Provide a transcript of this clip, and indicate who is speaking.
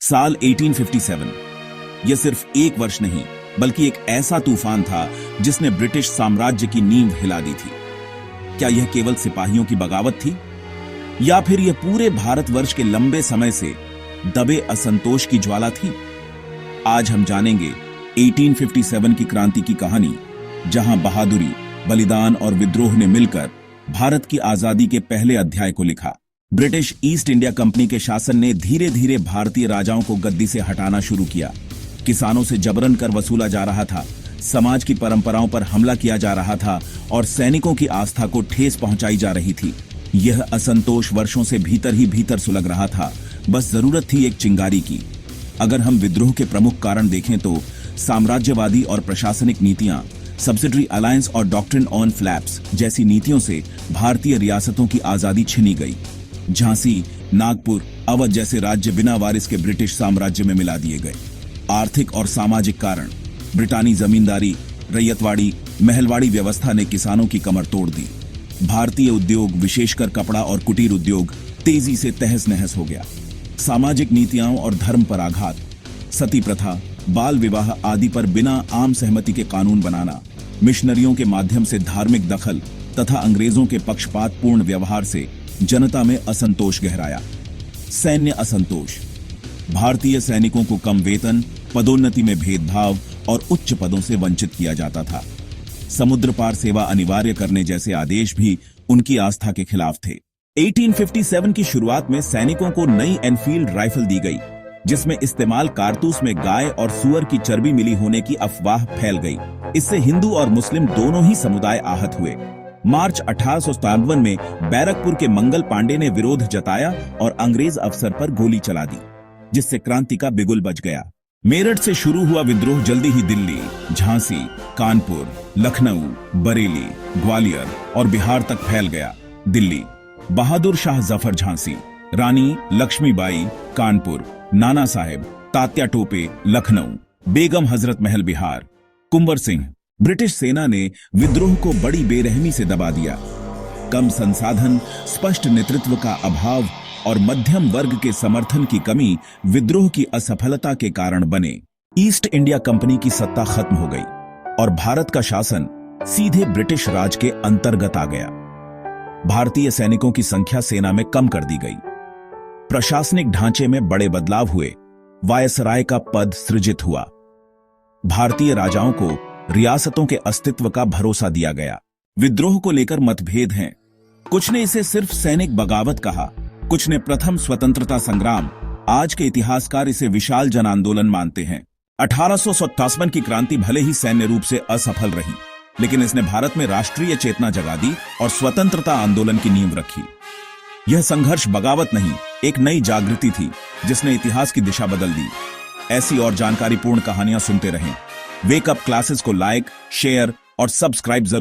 Speaker 1: साल 1857 यह सिर्फ एक वर्ष नहीं बल्कि एक ऐसा तूफान था जिसने ब्रिटिश साम्राज्य की नींव हिला दी थी। क्या यह केवल सिपाहियों की बगावत थी या फिर यह पूरे भारतवर्ष के लंबे समय से दबे असंतोष की ज्वाला थी? आज हम जानेंगे 1857 की क्रांति की कहानी, जहां बहादुरी, बलिदान और विद्रोह ने मिलकर भारत की आजादी के पहले अध्याय को लिखा। ब्रिटिश ईस्ट इंडिया कंपनी के शासन ने धीरे धीरे भारतीय राजाओं को गद्दी से हटाना शुरू किया। किसानों से जबरन कर वसूला जा रहा था, समाज की परंपराओं पर हमला किया जा रहा था और सैनिकों की आस्था को ठेस पहुंचाई जा रही थी। यह असंतोष वर्षों से भीतर ही भीतर सुलग रहा था, बस जरूरत थी एक चिंगारी की। अगर हम विद्रोह के प्रमुख कारण देखें तो साम्राज्यवादी और प्रशासनिक नीतियां, सब्सिडरी अलायंस और डॉक्ट्रिन ऑन फ्लैप्स जैसी नीतियों से भारतीय रियासतों की आजादी छिनी गई। झांसी, नागपुर, अवध जैसे राज्य बिना वारिस के ब्रिटिश साम्राज्य में मिला दिए गए। आर्थिक और सामाजिक कारण, ब्रिटानी जमींदारी, रैयतवाड़ी, महलवाड़ी व्यवस्था ने किसानों की कमर तोड़ दी। भारतीय उद्योग, विशेषकर कपड़ा और कुटीर उद्योग, तेजी से तहस नहस हो गया। सामाजिक नीतियों और धर्म पर आघात, सती प्रथा, बाल विवाह आदि पर बिना आम सहमति के कानून बनाना, मिशनरियों के माध्यम से धार्मिक दखल तथा अंग्रेजों के पक्षपातपूर्ण व्यवहार से जनता में असंतोष गहराया। सैन्य असंतोष, भारतीय सैनिकों को कम वेतन, पदोन्नति में भेदभाव और उच्च पदों से वंचित किया जाता था। समुद्र पार सेवा अनिवार्य करने जैसे आदेश भी उनकी आस्था के खिलाफ थे। 1857 की शुरुआत में सैनिकों को नई एनफील्ड राइफल दी गई, जिसमें इस्तेमाल कारतूस में गाय और सुअर की चर्बी मिली होने की अफवाह फैल गई। इससे हिंदू और मुस्लिम दोनों ही समुदाय आहत हुए। मार्च 1857 में बैरकपुर के मंगल पांडे ने विरोध जताया और अंग्रेज अफसर पर गोली चला दी, जिससे क्रांति का बिगुल बज गया। मेरठ से शुरू हुआ विद्रोह जल्दी ही दिल्ली, झांसी, कानपुर, लखनऊ, बरेली, ग्वालियर और बिहार तक फैल गया। दिल्ली, बहादुर शाह जफर झांसी, रानी लक्ष्मीबाई कानपुर, नाना साहेब, तात्या टोपे लखनऊ, बेगम हजरत महल बिहार, कुंवर सिंह। ब्रिटिश सेना ने विद्रोह को बड़ी बेरहमी से दबा दिया। कम संसाधन, स्पष्ट नेतृत्व का अभाव और मध्यम वर्ग के समर्थन की कमी विद्रोह की असफलता के कारण बने। ईस्ट इंडिया कंपनी की सत्ता खत्म हो गई और भारत का शासन सीधे ब्रिटिश राज के अंतर्गत आ गया। भारतीय सैनिकों की संख्या सेना में कम कर दी गई। प्रशासनिक ढांचे में बड़े बदलाव हुए। वायसराय का पद सृजित हुआ। भारतीय राजाओं को रियासतों के अस्तित्व का भरोसा दिया गया। विद्रोह को लेकर मतभेद हैं। कुछ ने इसे सिर्फ सैनिक बगावत कहा, कुछ ने प्रथम स्वतंत्रता संग्राम। आज के इतिहासकार इसे विशाल जन आंदोलन मानते हैं। 1857 की क्रांति भले ही सैन्य रूप से असफल रही, लेकिन इसने भारत में राष्ट्रीय चेतना जगा दी और स्वतंत्रता आंदोलन की नींव रखी। यह संघर्ष बगावत नहीं, एक नई जागृति थी जिसने इतिहास की दिशा बदल दी। ऐसी और जानकारीपूर्ण कहानियां सुनते रहें। वेक अप क्लासेस को लाइक, शेयर और सब्सक्राइब जरूर